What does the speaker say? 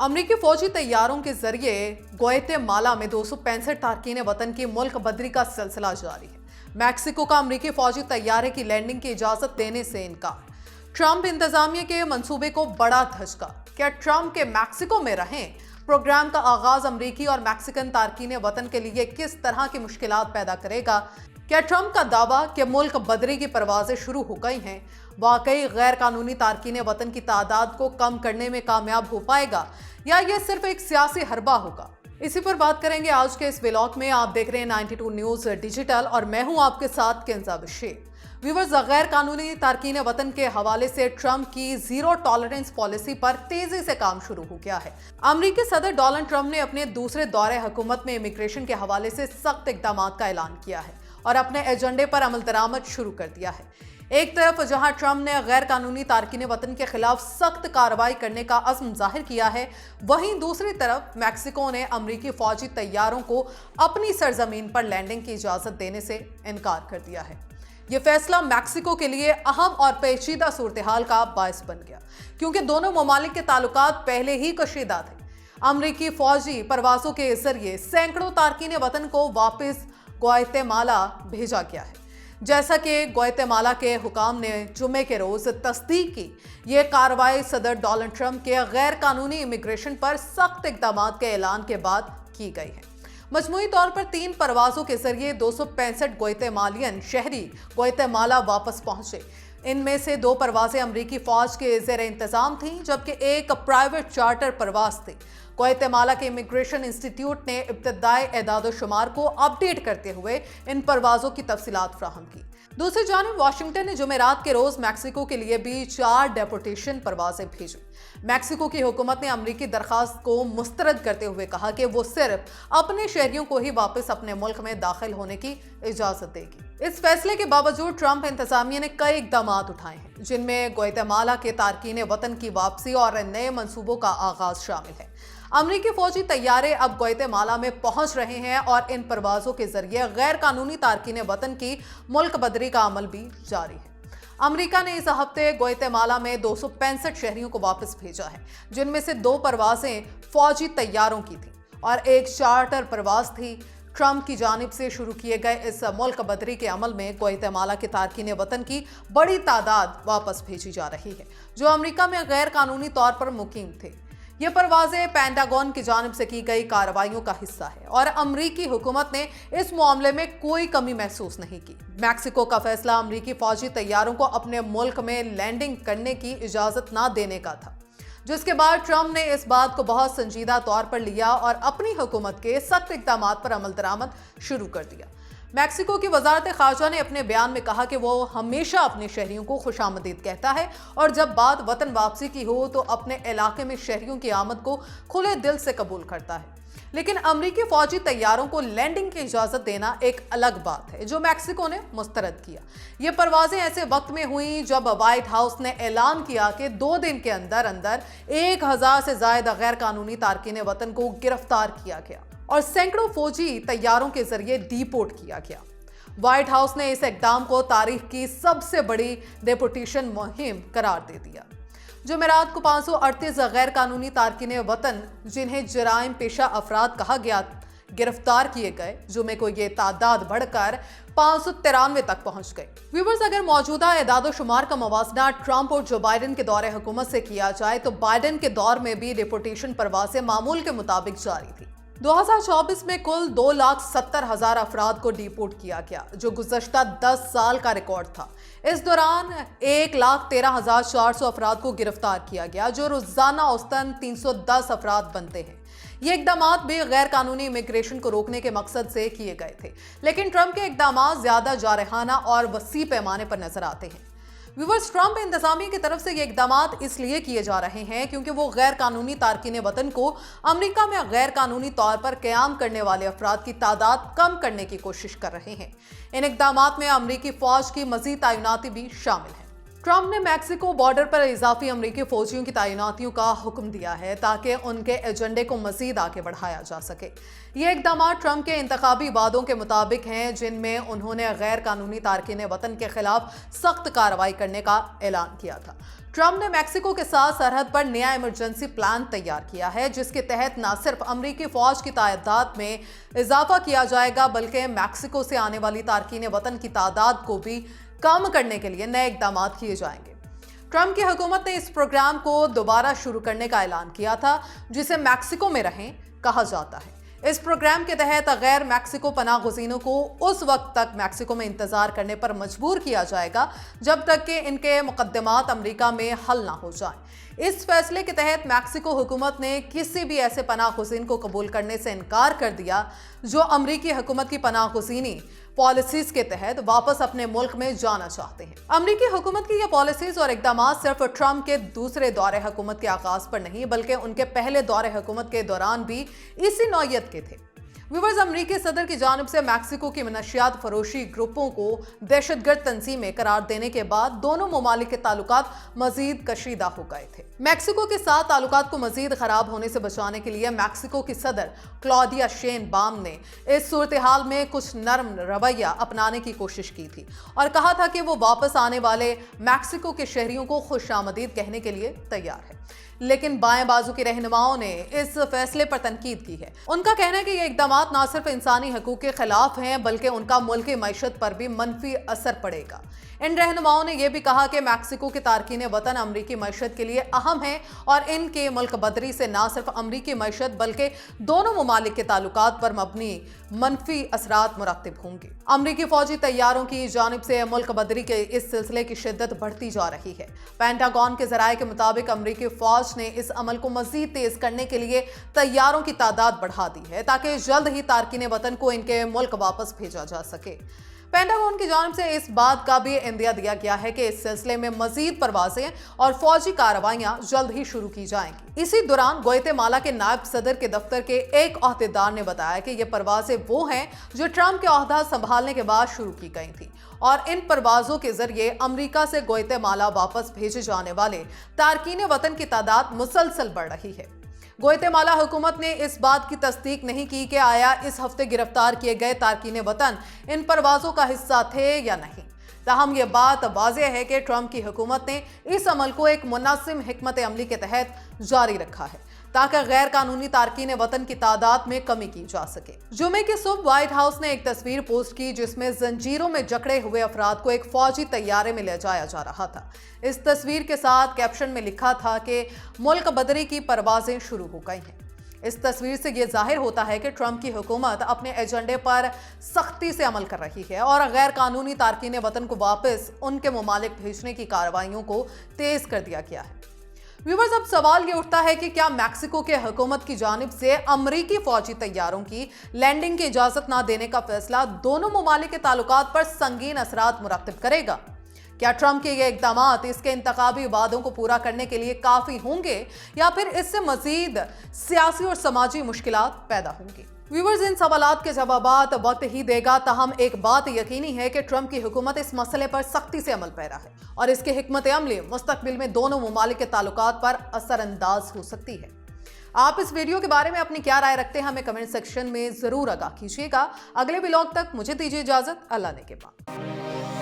अमरीकी फौजी तैयारों के जरिए ग्वाटेमाला में 265 तारकीन वतन की मुल्क बदरी का सिलसिला जारी है। मैक्सिको का अमरीकी फौजी तैयारे की लैंडिंग की इजाजत देने से इनकार। ट्रंप इंतजामिया के मंसूबे को बड़ा धचका। क्या ट्रंप के मैक्सिको में रहें प्रोग्राम का आगाज अमरीकी और मैक्सिकन तारकीन वतन के लिए किस तरह की मुश्किलात पैदा करेगा? क्या ट्रंप का दावा कि मुल्क बदरी की परवाजें शुरू हो गई हैं वाकई गैर कानूनी तारकीन वतन की तादाद को कम करने में कामयाब हो पाएगा या ये सिर्फ एक सियासी हरबा होगा? इसी पर बात करेंगे आज के इस व्लॉग में। आप देख रहे हैं 92 न्यूज डिजिटल और मैं हूं आपके साथ केंजा बशीर। व्यूअर्स, गैर कानूनी तारकीन वतन के हवाले से ट्रंप की जीरो टॉलरेंस पॉलिसी पर तेजी से काम शुरू हो गया है। अमरीकी सदर डोनाल्ड ट्रंप ने अपने दूसरे दौरे हुकूमत में इमिग्रेशन के हवाले से सख्त इकदाम का ऐलान किया है और अपने एजेंडे पर अमल दरामद शुरू कर दिया है। एक तरफ जहां ट्रंप ने गैर कानूनी तारकीन वतन के खिलाफ सख्त कार्रवाई करने का अज़्म जाहिर किया है, वहीं दूसरी तरफ मैक्सिको ने अमरीकी फौजी तैयारों को अपनी सरजमीन पर लैंडिंग की इजाजत देने से इनकार कर दिया है। यह फैसला मैक्सिको के लिए अहम और पेचीदा सूरत-ए-हाल का बायस बन गया, क्योंकि दोनों ममालिक के ताल्लुकात पहले ही कशीदा थे। अमरीकी फौजी परवाजों के जरिए सैकड़ों तारकीन वतन को वापस ग्वाटेमाला भेजा गया है। जैसा कि ग्वाटेमाला के हुकाम ने जुमे के रोज तस्दीक की, यह कार्रवाई सदर डोनाल्ड ट्रंप के गैर कानूनी इमिग्रेशन पर सख्त इकदाम के ऐलान के बाद की गई है। मजमूई तौर पर 3 परवाजों के जरिए 265 ग्वाटेमालियन शहरी ग्वाटेमाला वापस पहुंचे। इनमें से 2 परवाजें अमरीकी फौज के ज़ेर इंतजाम थीं, जबकि एक प्राइवेट चार्टर परवाज थी। ग्वाटेमाला के इमिग्रेशन इंस्टीट्यूट ने इब्तदाई एदाद-ओ-शुमार को अपडेट करते हुए इन परवाजों की तफसीलात फ्राहम की। दूसरी जानिब वाशिंगटन ने जुमेरात के रोज मैक्सिको के लिए भी 4 डेपुटेशन परवाजें भेजी। मैक्सिको की हुकूमत ने अमरीकी दरखास्त को मुस्तरद करते हुए कहा कि वो सिर्फ अपने शहरियों को ही वापस अपने मुल्क में दाखिल होने की इजाजत देगी। इस फैसले के बावजूद ट्रंप इंतजामिया ने कई इकदाम उठाए हैं, जिनमें ग्वाटेमाला के तारकीन वतन की वापसी और नए मंसूबों का आगाज शामिल है। अमरीकी फौजी तैयारे अब ग्वाटेमाला में पहुंच रहे हैं और इन परवाजों के जरिए गैर कानूनी तारकीन वतन की मुल्क बदरी का अमल भी जारी है। अमेरिका ने इस हफ्ते ग्वाटेमाला में 265 शहरियों को वापस भेजा है, जिनमें से 2 परवाजें फौजी तैयारों की थी और एक चार्टर परवाज थी। ट्रंप की जानिब से शुरू किए गए इस मुल्क बदरी के अमल में ग्वाटेमाला के तारकीन वतन की बड़ी तादाद वापस भेजी जा रही है, जो अमेरिका में गैर कानूनी तौर पर मुकीम थे। ये परवाजें पेंटागन की जानिब से की गई कार्रवाइयों का हिस्सा है और अमरीकी हुकूमत ने इस मामले में कोई कमी महसूस नहीं की। मैक्सिको का फैसला अमरीकी फौजी तैयारों को अपने मुल्क में लैंडिंग करने की इजाजत ना देने का था, जिसके बाद ट्रंप ने इस बात को बहुत संजीदा तौर पर लिया और अपनी हुकूमत के सख्त इकदाम पर अमल दरामद शुरू कर दिया। मैक्सिको की वजारत खारजा ने अपने बयान में कहा कि वो हमेशा अपने शहरियों को खुशामदीद कहता है और जब बात वतन वापसी की हो तो अपने इलाके में शहरियों की आमद को खुले दिल से कबूल करता है। लेकिन अमरीकी फौजी तैयारों को लैंडिंग की इजाजत देना एक अलग बात है, जो मैक्सिको ने मुस्तरद किया। ये परवाजें ऐसे वक्त में हुई जब व्हाइट हाउस ने ऐलान किया कि 2 दिन के अंदर अंदर 1000 से ज्यादा गैर कानूनी तारकीन वतन को गिरफ्तार किया गया और सैकड़ों फौजी तैयारों के जरिए डिपोर्ट किया गया। व्हाइट हाउस ने इस इकदाम को तारीख की सबसे बड़ी डेपोटेशन मुहिम करार दे दिया। जुमेरात को 538 गैर कानूनी तारकीन वतन, जिन्हें जराइम पेशा अफराद कहा गया, गिरफ्तार किए गए। जुमे को ये तादाद बढ़कर 593 तक पहुंच गई। व्यूअर्स, अगर मौजूदा एदाद-ओ-शुमार का मवाजना ट्रंप और जो बाइडेन के दौरे हुकूमत से किया जाए तो बाइडेन के दौर में भी डिपोटेशन परवाजें मामूल के मुताबिक जारी थी। 2024 में कुल 2,70,000 अफराद को डिपोर्ट किया गया, जो गुज़श्ता 10 साल का रिकॉर्ड था। इस दौरान 1,13,400 अफराद को गिरफ्तार किया गया, जो रोजाना औसतन 310 अफराद बनते हैं। ये इकदाम भी गैर कानूनी इमिग्रेशन को रोकने के मकसद से किए गए थे, लेकिन ट्रंप के इकदाम ज्यादा जारहाना और वसी पैमाने पर नजर आते हैं। व्यूअर्स, ट्रंप इंतजामिया की तरफ से ये इकदाम इसलिए किए जा रहे हैं क्योंकि वो गैर कानूनी तारकीन वतन को अमेरिका में गैर कानूनी तौर पर क़याम करने वाले अफराद की तादाद कम करने की कोशिश कर रहे हैं। इन इकदाम में अमेरिकी फौज की मजीद तैनाती भी शामिल है। ट्रंप ने मैक्सिको बॉर्डर पर इजाफी अमरीकी फौजियों की तैनातियों का हुक्म दिया है ताकि उनके एजेंडे को मजीद आगे बढ़ाया जा सके। ये इकदाम ट्रंप के इंतखाबी वादों के मुताबिक हैं, जिनमें उन्होंने गैर कानूनी तारकीन वतन के खिलाफ सख्त कार्रवाई करने का ऐलान किया था। ट्रंप ने मैक्सिको के साथ सरहद पर नया इमरजेंसी प्लान तैयार किया है, जिसके तहत न सिर्फ अमरीकी फौज की तादाद में इजाफा किया जाएगा, बल्कि मैक्सिको से आने वाली तारकीन वतन की तादाद को भी कम करने के लिए नए इकदाम किए जाएंगे। ट्रंप की हुकूमत ने इस प्रोग्राम को दोबारा शुरू करने का ऐलान किया था, जिसे मैक्सिको में रहें कहा जाता है। इस प्रोग्राम के तहत गैर मैक्सिको पनाह गुज़ीनों को उस वक्त तक मैक्सिको में इंतजार करने पर मजबूर किया जाएगा जब तक कि इनके मुकदमात अमेरिका में हल ना हो जाएं। इस फैसले के तहत मैक्सिको हुकूमत ने किसी भी ऐसे पनाह गुज़ीन को कबूल करने से इनकार कर दिया जो अमरीकी हुकूमत की पनाह गुज़ीनी पॉलिसीज के तहत वापस अपने मुल्क में जाना चाहते हैं। अमरीकी हुकूमत की ये पॉलिसीज और इकदाम सिर्फ ट्रंप के दूसरे दौरे हुकूमत के आगाज पर नहीं, बल्कि उनके पहले दौरे हुकूमत के दौरान भी इसी नौयत के थे। व्यूअर्स, अमरीकी सदर की जानिब से मैक्सिको की मनशियात फरोशी ग्रुपों को दहशतगर्द तंजीमें करार देने के बाद दोनों ममालिक के ताल्लुकात मजीद कशीदा हो गए थे। मैक्सिको के साथ ताल्लुकात को मजीद खराब होने से बचाने के लिए मैक्सिको की सदर क्लॉडिया शेनबाम ने इस सूरत हाल में कुछ नरम रवैया अपनाने की कोशिश की थी और कहा था कि वो वापस आने वाले मैक्सिको के शहरियों को खुशामदीद कहने के लिए तैयार है। लेकिन बाएं बाजू के रहनुमाओं ने इस फैसले पर तनकीद की है। उनका कहना है कि ये इकदाम न सिर्फ इंसानी हकूक के खिलाफ हैं, बल्कि उनका मुल्की मईशत पर भी मनफी असर पड़ेगा। इन रहनुमाओं ने यह भी कहा कि मैक्सिको के तारकीन वतन अमरीकी मईशत के लिए अहम है और इनके मुल्क बदरी से न सिर्फ अमरीकी मईशत बल्कि दोनों ममालिक के ताल्लुकात पर मबनी मनफी असरात मुरतब होंगे। अमरीकी फौजी तैयारों की जानिब से मुल्क बदरी के इस सिलसिले की शिद्दत बढ़ती जा रही है। पेंटागन के जराये के मुताबिक अमरीकी फौज ने इस अमल को मजीद तेज करने के लिए तैयारों की तादाद बढ़ा दी है ताकि जल्द ही तारकीन वतन को इनके मुल्क वापस भेजा जा सके। पेंटागन की जानिब से इस बात का भी इंदिया दिया गया है कि इस सिलसिले में मजीद परवाजें और फौजी कार्रवाइयां जल्द ही शुरू की जाएंगी। इसी दौरान ग्वाटेमाला के नायब सदर के दफ्तर के एक अहदेदार ने बताया कि ये परवाजें वो हैं जो ट्रंप के ओहदा संभालने के बाद शुरू की गई थी और इन परवाजों के जरिए अमेरिका से ग्वाटेमाला वापस भेजे जाने वाले तारकीन वतन की तादाद मुसलसल बढ़ रही है। ग्वाटेमाला हुकूमत ने इस बात की तस्दीक नहीं की कि आया इस हफ्ते गिरफ्तार किए गए तारकीन वतन इन परवाजों का हिस्सा थे या नहीं। ताहम यह बात वाज़ेह है कि ट्रंप की हुकूमत ने इस अमल को एक मुनासिब हिकमत अमली के तहत जारी रखा है ताकि गैर कानूनी तारकीन वतन की तादाद में कमी की जा सके। जुमे की सुबह व्हाइट हाउस ने एक तस्वीर पोस्ट की जिसमें जंजीरों में जकड़े हुए अफराद को एक फौजी तैयारे में ले जाया जा रहा था। इस तस्वीर के साथ कैप्शन में लिखा था कि मुल्क बदरी की परवाजें शुरू हो गई हैं। इस तस्वीर से यह जाहिर होता है कि ट्रंप की हुकूमत अपने एजेंडे पर सख्ती से अमल कर रही है और गैर कानूनी तारकीन वतन को वापस उनके ममालिक भेजने की कार्रवाइयों को तेज कर दिया गया है। व्यूअर्स, अब सवाल ये उठता है कि क्या मैक्सिको के हुकूमत की जानिब से अमरीकी फौजी तैयारों की लैंडिंग की इजाजत न देने का फैसला दोनों ममालिक के ताल्लुकात पर संगीन असरात मुरतब करेगा? क्या ट्रंप के ये इकदामात इसके इंतखाबी वादों को पूरा करने के लिए काफी होंगे या फिर इससे मजीद सियासी और समाजी मुश्किलात पैदा होंगी? व्यूअर्स, इन सवालात के जवाबात वक्त ही देगा। ताहम एक बात यकीनी है कि ट्रंप की हुकूमत इस मसले पर सख्ती से अमल पैरा है और इसकी हिकमत अमली मुस्तकबिल में दोनों ममालिक के ताल्लुकात पर असरअंदाज हो सकती है। आप इस वीडियो के बारे में अपनी क्या राय रखते हैं, हमें कमेंट सेक्शन में जरूर आगाह कीजिएगा। अगले व्लॉग तक मुझे दीजिए इजाजत। अल्लाह ने के बाद।